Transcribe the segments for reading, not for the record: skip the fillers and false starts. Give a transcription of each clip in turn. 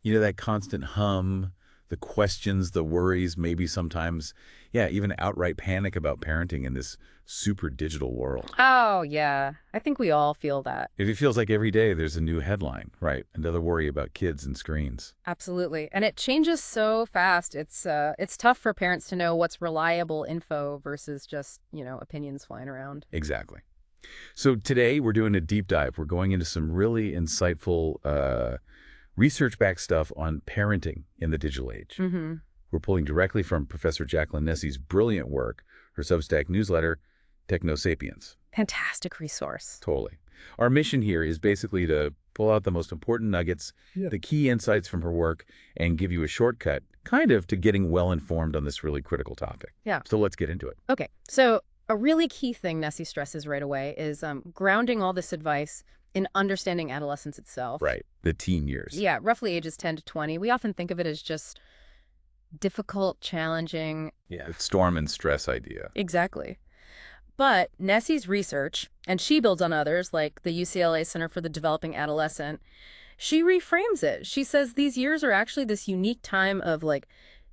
You know, that constant hum, the questions, the worries, maybe sometimes, yeah, even outright panic about parenting in this super digital world. Oh, yeah. I think we all feel that. It feels like every day there's a new headline, right? Another worry about kids and screens. Absolutely. And it changes so fast. It's tough for parents to know what's reliable info versus just, opinions flying around. Exactly. So today we're doing a deep dive. We're going into some really insightful research-backed stuff on parenting in the digital age. Mm-hmm. We're pulling directly from Professor Jacqueline Nessie's brilliant work, her Substack newsletter, Technosapiens. Fantastic resource. Totally. Our mission here is basically to pull out the most important nuggets, the key insights from her work, and give you a shortcut, kind of, to getting well-informed on this really critical topic. Yeah. So let's get into it. Okay. So a really key thing Nessie stresses right away is grounding all this advice in understanding adolescence itself. Right. The teen years. Yeah, roughly ages 10 to 20. We often think of it as just difficult, challenging. Yeah. The storm and stress idea. Exactly. But Nessie's research, and she builds on others like the UCLA Center for the Developing Adolescent, she reframes it. She says these years are actually this unique time of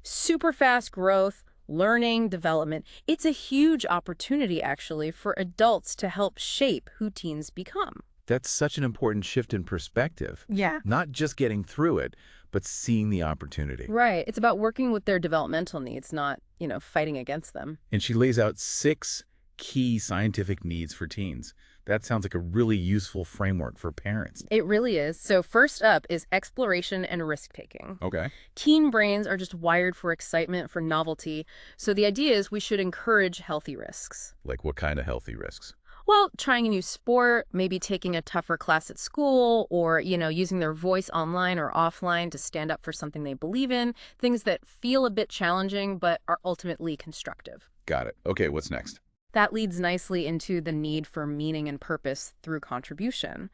super fast growth, learning, development. It's a huge opportunity actually for adults to help shape who teens become. That's such an important shift in perspective. Yeah. Not just getting through it, but seeing the opportunity. Right. It's about working with their developmental needs, not, fighting against them. And she lays out 6 key scientific needs for teens. That sounds like a really useful framework for parents. It really is. So first up is exploration and risk-taking. Okay. Teen brains are just wired for excitement, for novelty. So the idea is we should encourage healthy risks. Like what kind of healthy risks? Well, trying a new sport, maybe taking a tougher class at school, or, using their voice online or offline to stand up for something they believe in, things that feel a bit challenging but are ultimately constructive. Got it. Okay, what's next? That leads nicely into the need for meaning and purpose through contribution.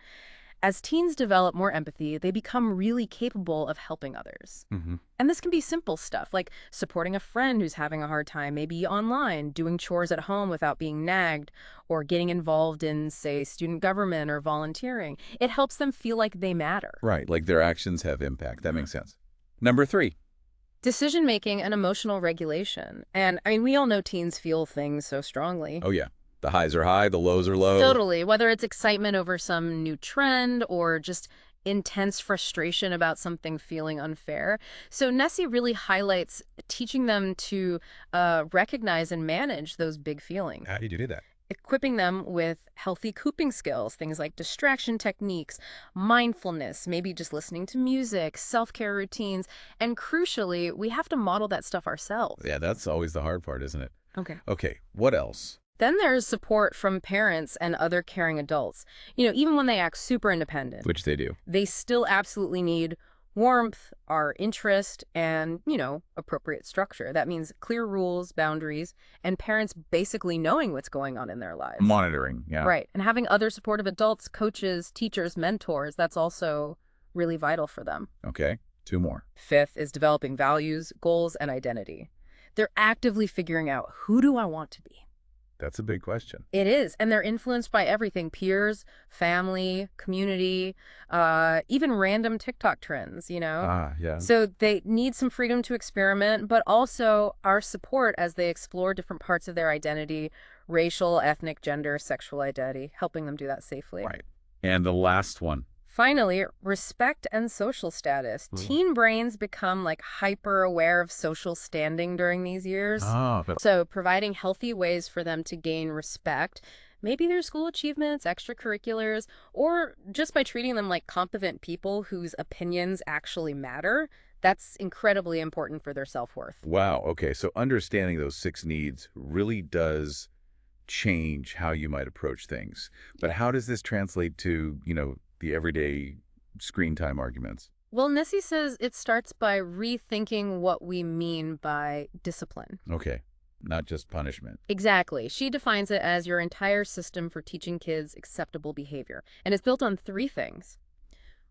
As teens develop more empathy, they become really capable of helping others. Mm-hmm. And this can be simple stuff, like supporting a friend who's having a hard time, maybe online, doing chores at home without being nagged, or getting involved in, say, student government or volunteering. It helps them feel like they matter. Right, like their actions have impact. That makes sense. Number 3. Decision-making and emotional regulation. And, we all know teens feel things so strongly. Oh, yeah. The highs are high, the lows are low. Totally. Whether it's excitement over some new trend or just intense frustration about something feeling unfair. So Nessie really highlights teaching them to recognize and manage those big feelings. How do you do that? Equipping them with healthy coping skills, things like distraction techniques, mindfulness, maybe just listening to music, self-care routines, and crucially, we have to model that stuff ourselves. Yeah, that's always the hard part, isn't it? Okay. Okay, what else? Then there's support from parents and other caring adults. Even when they act super independent. Which they do. They still absolutely need warmth, our interest, and, appropriate structure. That means clear rules, boundaries, and parents basically knowing what's going on in their lives. Monitoring, yeah. Right. And having other supportive adults, coaches, teachers, mentors, that's also really vital for them. Okay, 2 more. 5th is developing values, goals, and identity. They're actively figuring out, who do I want to be? That's a big question. It is. And they're influenced by everything: peers, family, community, even random TikTok trends, Ah, yeah. So they need some freedom to experiment, but also our support as they explore different parts of their identity, racial, ethnic, gender, sexual identity, helping them do that safely. Right. And the last one. Finally, respect and social status. Teen brains become hyper aware of social standing during these years. Oh, So providing healthy ways for them to gain respect, maybe their school achievements, extracurriculars, or just by treating them like competent people whose opinions actually matter, that's incredibly important for their self-worth. wow. Okay, so understanding those 6 needs really does change how you might approach things. But how does this translate to, the everyday screen time arguments? Well, Nessie says it starts by rethinking what we mean by discipline. Okay, not just punishment. Exactly. She defines it as your entire system for teaching kids acceptable behavior. And it's built on 3 things: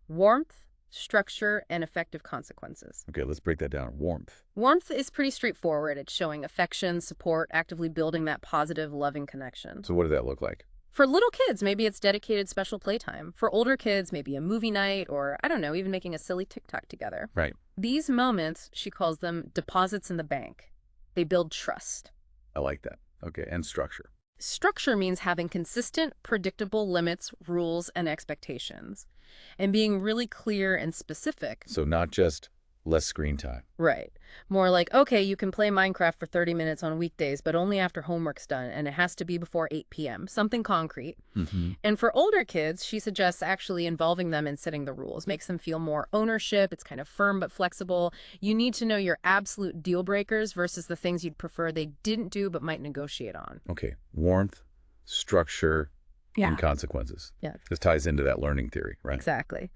warmth, structure, and effective consequences. Okay, let's break that down. Warmth. Warmth is pretty straightforward. It's showing affection, support, actively building that positive, loving connection. So what does that look like? For little kids, maybe it's dedicated special playtime. For older kids, maybe a movie night or, I don't know, even making a silly TikTok together. Right. These moments, she calls them deposits in the bank. They build trust. I like that. Okay, and structure. Structure means having consistent, predictable limits, rules, and expectations, and being really clear and specific. So not just less screen time. Right. More like, okay, you can play Minecraft for 30 minutes on weekdays, but only after homework's done, and it has to be before 8 p.m., something concrete. Mm-hmm. And for older kids, she suggests actually involving them in setting the rules, makes them feel more ownership. It's kind of firm but flexible. You need to know your absolute deal breakers versus the things you'd prefer they didn't do but might negotiate on. Okay, warmth, structure, Yeah. and consequences. Yeah. This ties into that learning theory, right? Exactly.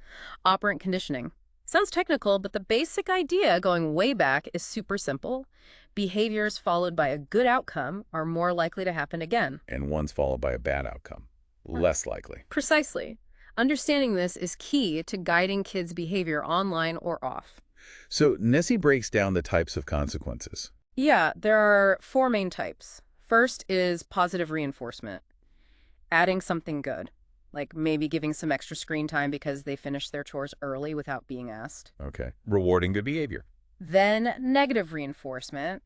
Operant conditioning. Sounds technical, but the basic idea going way back is super simple. Behaviors followed by a good outcome are more likely to happen again. And one's followed by a bad outcome. Less likely. Precisely. Understanding this is key to guiding kids' behavior online or off. So Nessie breaks down the types of consequences. Yeah, there are 4 main types. First is positive reinforcement. Adding something good, like maybe giving some extra screen time because they finished their chores early without being asked. Okay. Rewarding good behavior. Then negative reinforcement,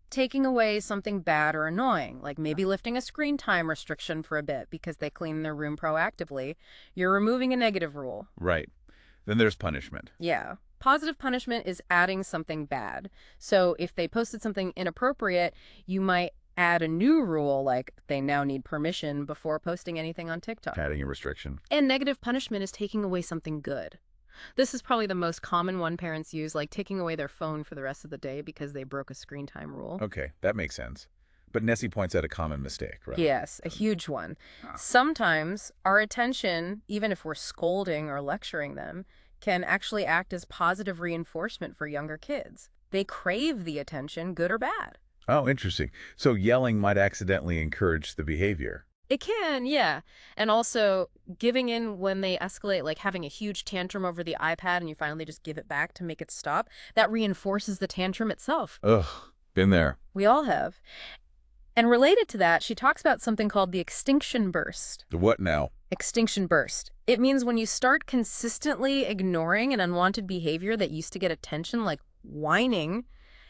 taking away something bad or annoying, like maybe lifting a screen time restriction for a bit because they clean their room proactively. You're removing a negative rule. Right. Then there's punishment. Yeah. Positive punishment is adding something bad. So if they posted something inappropriate, you might add a new rule like they now need permission before posting anything on TikTok. Adding a restriction. And negative punishment is taking away something good. This is probably the most common one parents use, like taking away their phone for the rest of the day because they broke a screen time rule. Okay, that makes sense. But Nessie points out a common mistake, right? Yes, a huge one. Sometimes our attention, even if we're scolding or lecturing them, can actually act as positive reinforcement for younger kids. They crave the attention, good or bad. Oh, interesting. So yelling might accidentally encourage the behavior. It can, yeah. And also giving in when they escalate, like having a huge tantrum over the iPad and you finally just give it back to make it stop, that reinforces the tantrum itself. Ugh, been there. We all have. And related to that, she talks about something called the extinction burst. The what now? Extinction burst. It means when you start consistently ignoring an unwanted behavior that used to get attention, like whining,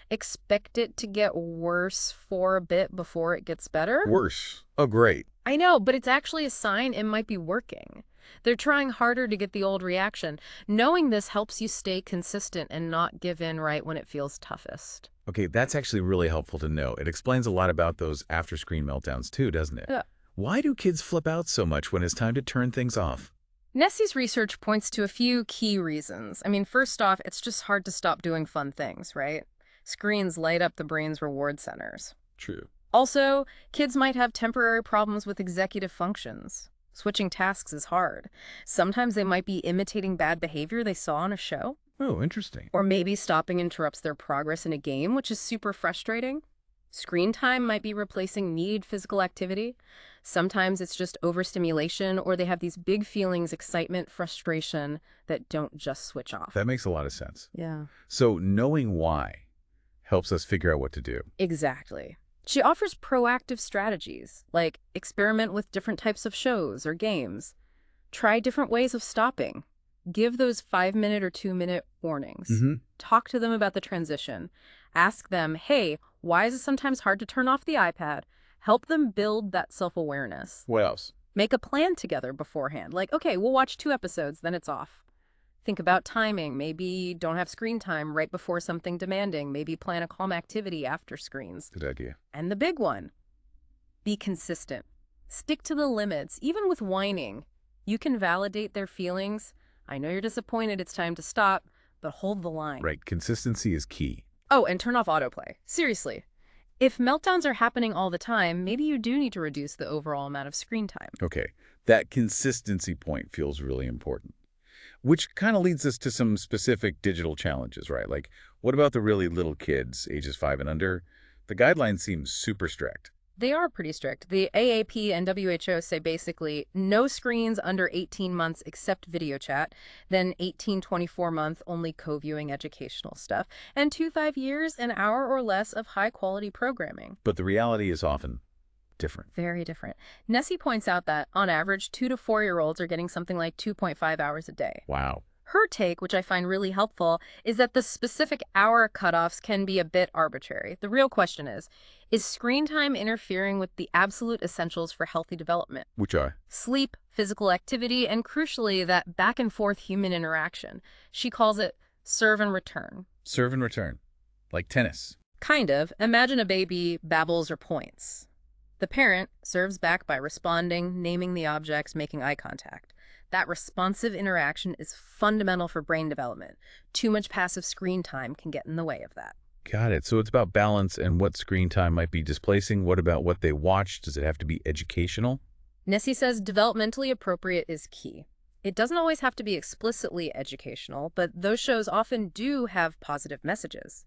expect it to get worse for a bit before it gets better. Worse. Oh, great. I know, but it's actually a sign it might be working. They're trying harder to get the old reaction. Knowing this helps you stay consistent and not give in right when it feels toughest. Okay, that's actually really helpful to know. It explains a lot about those after-screen meltdowns too, doesn't it? Yeah. Why do kids flip out so much when it's time to turn things off? Nessie's research points to a few key reasons. I mean, first off, it's just hard to stop doing fun things, right? Screens light up the brain's reward centers. True. Also, kids might have temporary problems with executive functions. Switching tasks is hard. Sometimes they might be imitating bad behavior they saw on a show. Oh, interesting. Or maybe stopping interrupts their progress in a game, which is super frustrating. Screen time might be replacing needed physical activity. Sometimes it's just overstimulation, or they have these big feelings, excitement, frustration, that don't just switch off. That makes a lot of sense. Yeah. So knowing why helps us figure out what to do. Exactly. She offers proactive strategies, like experiment with different types of shows or games. Try different ways of stopping. Give those 5-minute or 2-minute warnings. Talk to them about the transition. Ask them, hey, why is it sometimes hard to turn off the iPad? Help them build that self-awareness. What else? Make a plan together beforehand. Like, okay, we'll watch 2 episodes, then it's off. Think about timing. Maybe don't have screen time right before something demanding. Maybe plan a calm activity after screens. Good idea. And the big one, be consistent. Stick to the limits, even with whining. You can validate their feelings. I know you're disappointed, it's time to stop, but hold the line. Right. Consistency is key. Oh, and turn off autoplay. Seriously. If meltdowns are happening all the time, maybe you do need to reduce the overall amount of screen time. Okay. That consistency point feels really important. Which kind of leads us to some specific digital challenges, right? Like, what about the really little kids, ages 5 and under? The guidelines seem super strict. They are pretty strict. The AAP and WHO say basically no screens under 18 months except video chat, then 18-24 month only co-viewing educational stuff, and 2-5 years, an hour or less of high-quality programming. But the reality is often different. Very different. Nessie points out that, on average, 2 to 4-year-olds are getting something like 2.5 hours a day. Wow. Her take, which I find really helpful, is that the specific hour cutoffs can be a bit arbitrary. The real question is screen time interfering with the absolute essentials for healthy development? Which are? Sleep, physical activity, and crucially, that back and forth human interaction. She calls it serve and return. Serve and return. Like tennis. Kind of. Imagine a baby babbles or points. The parent serves back by responding, naming the objects, making eye contact. That responsive interaction is fundamental for brain development. Too much passive screen time can get in the way of that. Got it. So it's about balance and what screen time might be displacing. What about what they watch? Does it have to be educational? Nessie says developmentally appropriate is key. It doesn't always have to be explicitly educational, but those shows often do have positive messages.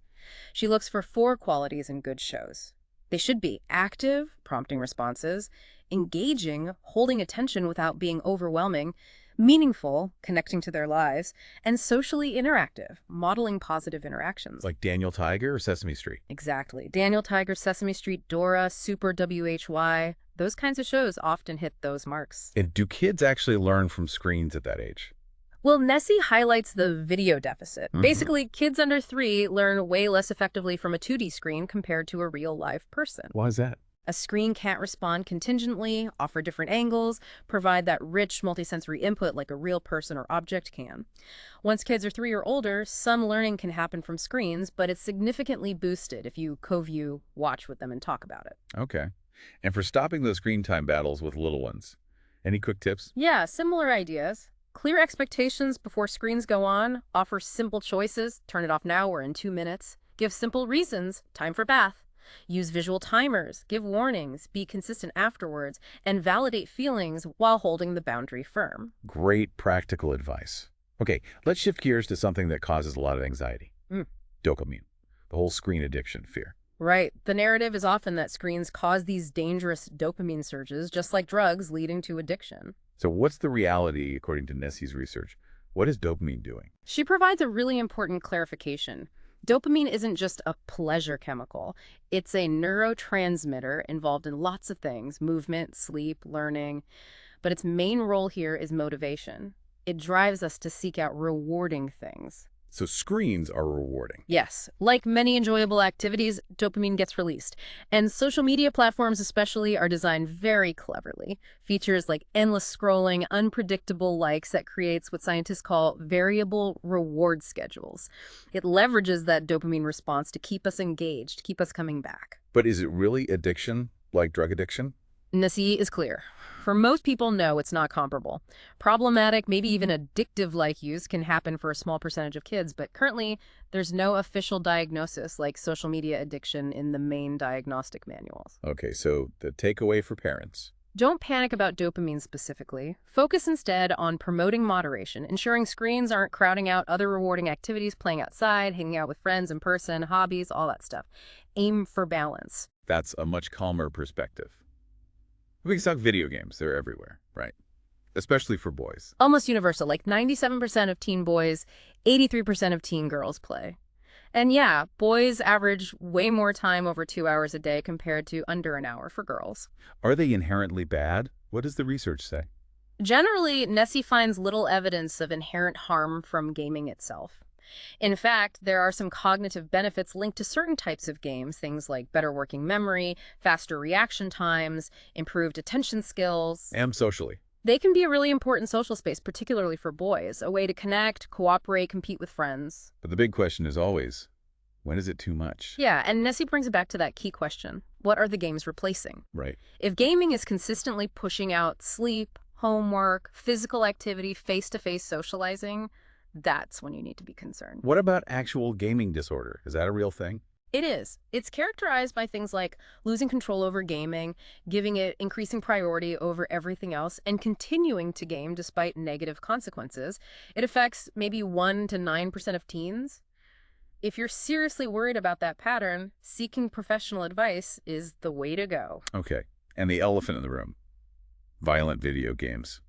She looks for 4 qualities in good shows. They should be active, prompting responses, engaging, holding attention without being overwhelming, meaningful, connecting to their lives, and socially interactive, modeling positive interactions. Like Daniel Tiger or Sesame Street? Exactly. Daniel Tiger, Sesame Street, Dora, Super WHY, those kinds of shows often hit those marks. And do kids actually learn from screens at that age? Well, Nessie highlights the video deficit. Basically, kids under 3 learn way less effectively from a 2D screen compared to a real live person. Why is that? A screen can't respond contingently, offer different angles, provide that rich multisensory input like a real person or object can. Once kids are 3 or older, some learning can happen from screens, but it's significantly boosted if you co-view, watch with them, and talk about it. Okay. And for stopping those screen time battles with little ones, any quick tips? Yeah, similar ideas. Clear expectations before screens go on, offer simple choices, turn it off now or in 2 minutes, give simple reasons, time for bath. Use visual timers, give warnings, be consistent afterwards, and validate feelings while holding the boundary firm. Great practical advice. Okay, let's shift gears to something that causes a lot of anxiety. Dopamine, the whole screen addiction fear. Right. The narrative is often that screens cause these dangerous dopamine surges, just like drugs, leading to addiction. So what's the reality, according to Nessie's research? What is dopamine doing? She provides a really important clarification. Dopamine isn't just a pleasure chemical. It's a neurotransmitter involved in lots of things, movement, sleep, learning. But its main role here is motivation. It drives us to seek out rewarding things. So screens are rewarding. Yes, like many enjoyable activities, dopamine gets released. And social media platforms especially are designed very cleverly. Features like endless scrolling, unpredictable likes that creates what scientists call variable reward schedules. It leverages that dopamine response to keep us engaged, keep us coming back. But is it really addiction, like drug addiction? Nessie is clear. For most people, no, it's not comparable. Problematic, maybe even addictive-like use can happen for a small percentage of kids, but currently there's no official diagnosis like social media addiction in the main diagnostic manuals. Okay, so the takeaway for parents. Don't panic about dopamine specifically. Focus instead on promoting moderation, ensuring screens aren't crowding out other rewarding activities, playing outside, hanging out with friends in person, hobbies, all that stuff. Aim for balance. That's a much calmer perspective. We can talk video games. They're everywhere, right? Especially for boys. Almost universal, like 97% of teen boys, 83% of teen girls play. And yeah, boys average way more time over 2 hours a day compared to under an hour for girls. Are they inherently bad? What does the research say? Generally, Nessie finds little evidence of inherent harm from gaming itself. In fact, there are some cognitive benefits linked to certain types of games, things like better working memory, faster reaction times, improved attention skills. And socially. They can be a really important social space, particularly for boys, a way to connect, cooperate, compete with friends. But the big question is always, when is it too much? Yeah, and Nessie brings it back to that key question. What are the games replacing? Right. If gaming is consistently pushing out sleep, homework, physical activity, face-to-face socializing, that's when you need to be concerned. What about actual gaming disorder? Is that a real thing? It is. It's characterized by things like losing control over gaming, giving it increasing priority over everything else, and continuing to game despite negative consequences. It affects maybe 1 to 9% of teens. If you're seriously worried about that pattern, seeking professional advice is the way to go. Okay. And the elephant in the room. Violent video games.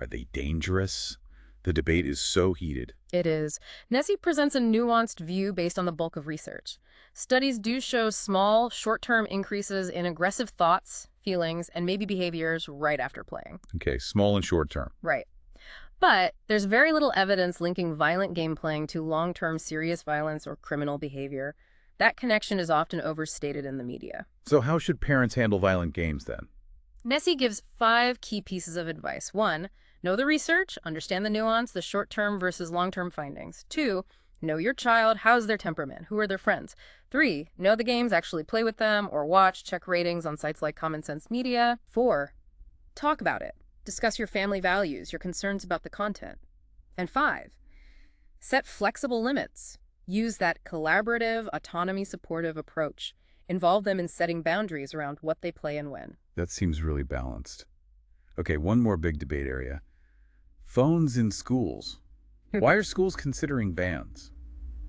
Are they dangerous? The debate is so heated. It is. Nessie presents a nuanced view based on the bulk of research. Studies do show small, short-term increases in aggressive thoughts, feelings, and maybe behaviors right after playing. Okay, small and short term. Right. But there's very little evidence linking violent game playing to long-term serious violence or criminal behavior. That connection is often overstated in the media. So how should parents handle violent games then? Nessie gives 5 key pieces of advice. 1, know the research, understand the nuance, the short-term versus long-term findings. 2, know your child, how's their temperament, who are their friends. 3, know the games, actually play with them or watch, check ratings on sites like Common Sense Media. 4, talk about it. Discuss your family values, your concerns about the content. And 5, set flexible limits. Use that collaborative, autonomy-supportive approach. Involve them in setting boundaries around what they play and when. That seems really balanced. Okay, one more big debate area. Phones in schools. Why are schools considering bans?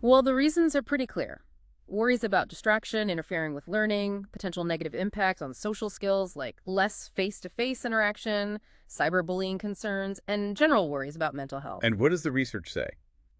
Well, the reasons are pretty clear. Worries about distraction, interfering with learning, potential negative impacts on social skills like less face-to-face interaction, cyberbullying concerns, and general worries about mental health. And what does the research say?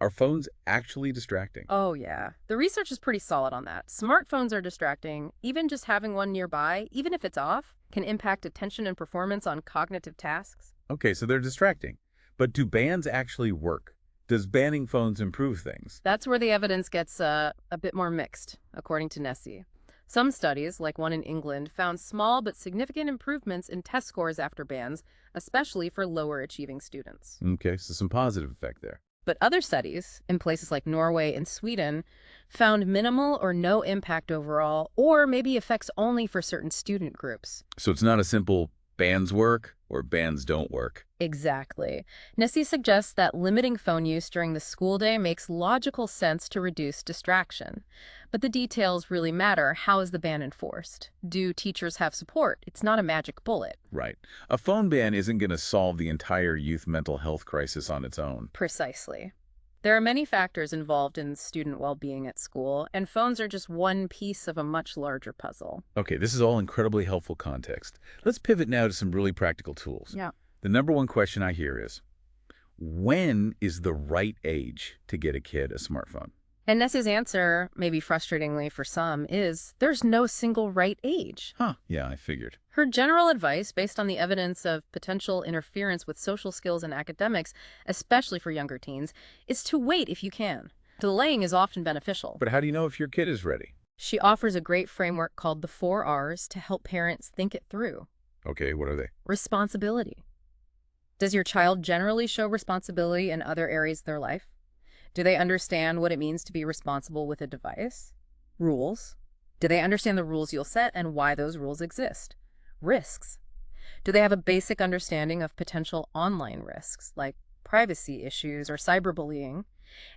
Are phones actually distracting? Oh, yeah. The research is pretty solid on that. Smartphones are distracting. Even just having one nearby, even if it's off, can impact attention and performance on cognitive tasks. Okay, so they're distracting. But do bans actually work? Does banning phones improve things? That's where the evidence gets a bit more mixed, according to Nessie. Some studies, like one in England, found small but significant improvements in test scores after bans, especially for lower achieving students. Okay, so some positive effect there. But other studies, in places like Norway and Sweden, found minimal or no impact overall, or maybe effects only for certain student groups. So it's not a simple bans work or bans don't work. Exactly. Nessie suggests that limiting phone use during the school day makes logical sense to reduce distraction. But the details really matter. How is the ban enforced? Do teachers have support? It's not a magic bullet. Right. A phone ban isn't going to solve the entire youth mental health crisis on its own. Precisely. There are many factors involved in student well-being at school, and phones are just one piece of a much larger puzzle. Okay, this is all incredibly helpful context. Let's pivot now to some really practical tools. Yeah. The number one question I hear is, when is the right age to get a kid a smartphone? And Nessie's answer, maybe frustratingly for some, is there's no single right age. Huh, yeah, I figured. Her general advice, based on the evidence of potential interference with social skills and academics, especially for younger teens, is to wait if you can. Delaying is often beneficial. But how do you know if your kid is ready? She offers a great framework called the 4 R's to help parents think it through. Okay, what are they? Responsibility. Does your child generally show responsibility in other areas of their life? Do they understand what it means to be responsible with a device? Rules. Do they understand the rules you'll set and why those rules exist? Risks. Do they have a basic understanding of potential online risks, like privacy issues or cyberbullying?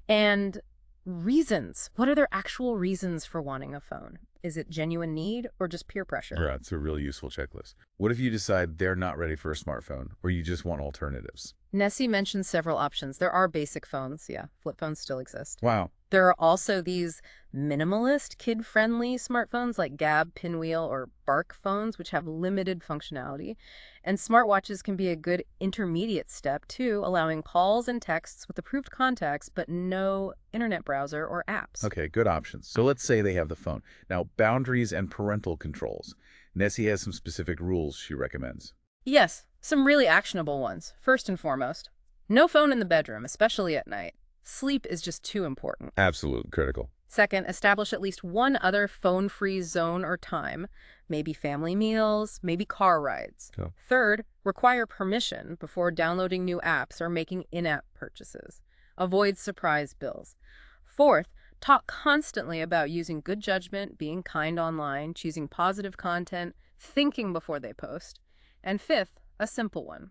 And reasons. What are their actual reasons for wanting a phone? Is it genuine need or just peer pressure? Yeah, it's a really useful checklist. What if you decide they're not ready for a smartphone, or you just want alternatives? Nessie mentioned several options. There are basic phones, yeah. Flip phones still exist. Wow. There are also these minimalist, kid-friendly smartphones like Gab, Pinwheel, or Bark phones, which have limited functionality. And smartwatches can be a good intermediate step, too, allowing calls and texts with approved contacts, but no internet browser or apps. Okay, good options. So let's say they have the phone. Now, boundaries and parental controls. Nessie has some specific rules she recommends. Yes, some really actionable ones. First and foremost, no phone in the bedroom, especially at night. Sleep is just too important. Absolutely critical. Second, establish at least one other phone-free zone or time, maybe family meals, maybe car rides. Oh. Third, require permission before downloading new apps or making in-app purchases. Avoid surprise bills. Fourth, talk constantly about using good judgment, being kind online, choosing positive content, thinking before they post. And fifth, a simple one.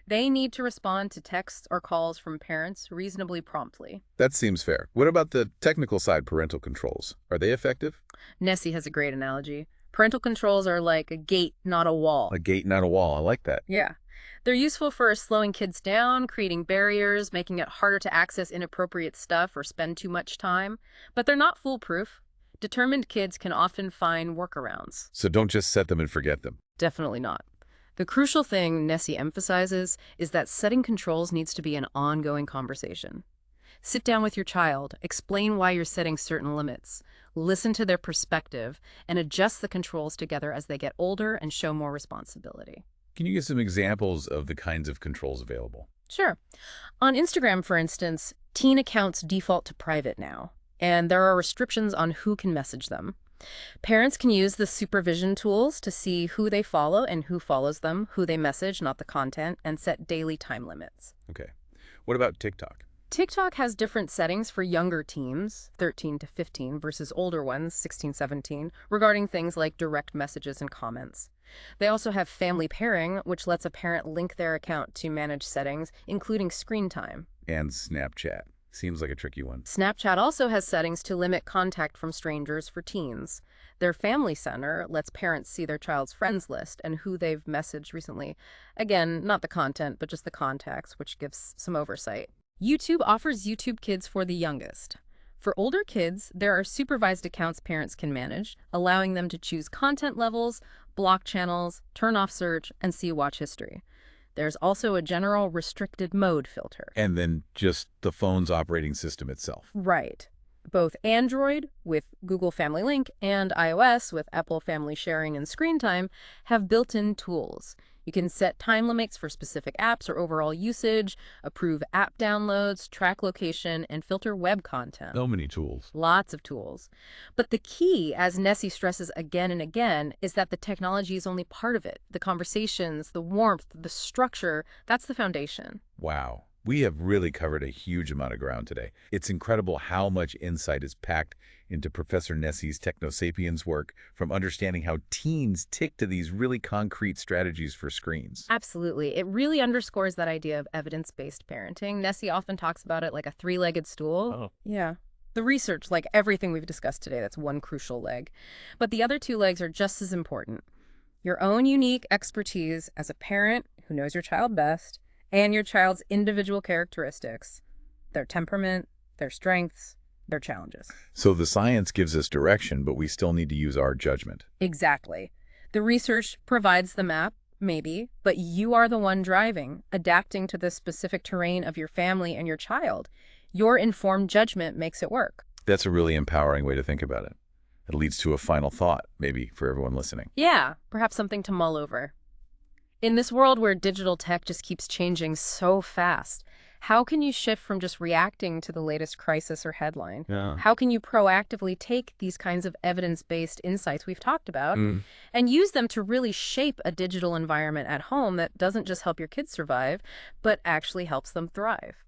They need to respond to texts or calls from parents reasonably promptly. That seems fair. What about the technical side parental controls? Are they effective? Nessie has a great analogy. Parental controls are like a gate, not a wall. A gate, not a wall. I like that. Yeah. They're useful for slowing kids down, creating barriers, making it harder to access inappropriate stuff or spend too much time. But they're not foolproof. Determined kids can often find workarounds. So don't just set them and forget them. Definitely not. The crucial thing Nessie emphasizes is that setting controls needs to be an ongoing conversation. Sit down with your child, explain why you're setting certain limits, listen to their perspective, and adjust the controls together as they get older and show more responsibility. Can you give some examples of the kinds of controls available? Sure. On Instagram, for instance, teen accounts default to private now, and there are restrictions on who can message them. Parents can use the supervision tools to see who they follow and who follows them, who they message, not the content, and set daily time limits. Okay. What about TikTok? TikTok has different settings for younger teens, 13 to 15, versus older ones, 16, 17, regarding things like direct messages and comments. They also have family pairing, which lets a parent link their account to manage settings, including screen time. And Snapchat. Seems like a tricky one. Snapchat also has settings to limit contact from strangers for teens. Their Family Center lets parents see their child's friends list and who they've messaged recently. Again, not the content, but just the contacts, which gives some oversight. YouTube offers YouTube Kids for the youngest. For older kids, there are supervised accounts parents can manage, allowing them to choose content levels, block channels, turn off search, and see watch history. There's also a general restricted mode filter. And then just the phone's operating system itself. Right. Both Android with Google Family Link and iOS with Apple Family Sharing and Screen Time have built-in tools. You can set time limits for specific apps or overall usage, approve app downloads, track location, and filter web content. So many tools. Lots of tools. But the key, as Nessie stresses again and again, is that the technology is only part of it. The conversations, the warmth, the structure, that's the foundation. Wow. We have really covered a huge amount of ground today. It's incredible how much insight is packed into Professor Nessie's Technosapiens work, from understanding how teens tick to these really concrete strategies for screens. Absolutely. It really underscores that idea of evidence-based parenting. Nessie often talks about it like a three-legged stool. Oh. Yeah. The research, like everything we've discussed today, that's one crucial leg. But the other two legs are just as important. Your own unique expertise as a parent who knows your child best, and your child's individual characteristics, their temperament, their strengths, their challenges. So the science gives us direction, but we still need to use our judgment. Exactly. The research provides the map, maybe, but you are the one driving, adapting to the specific terrain of your family and your child. Your informed judgment makes it work. That's a really empowering way to think about it. It leads to a final thought, maybe, for everyone listening. Yeah, perhaps something to mull over. In this world where digital tech just keeps changing so fast, how can you shift from just reacting to the latest crisis or headline? Yeah. How can you proactively take these kinds of evidence-based insights we've talked about and use them to really shape a digital environment at home that doesn't just help your kids survive, but actually helps them thrive?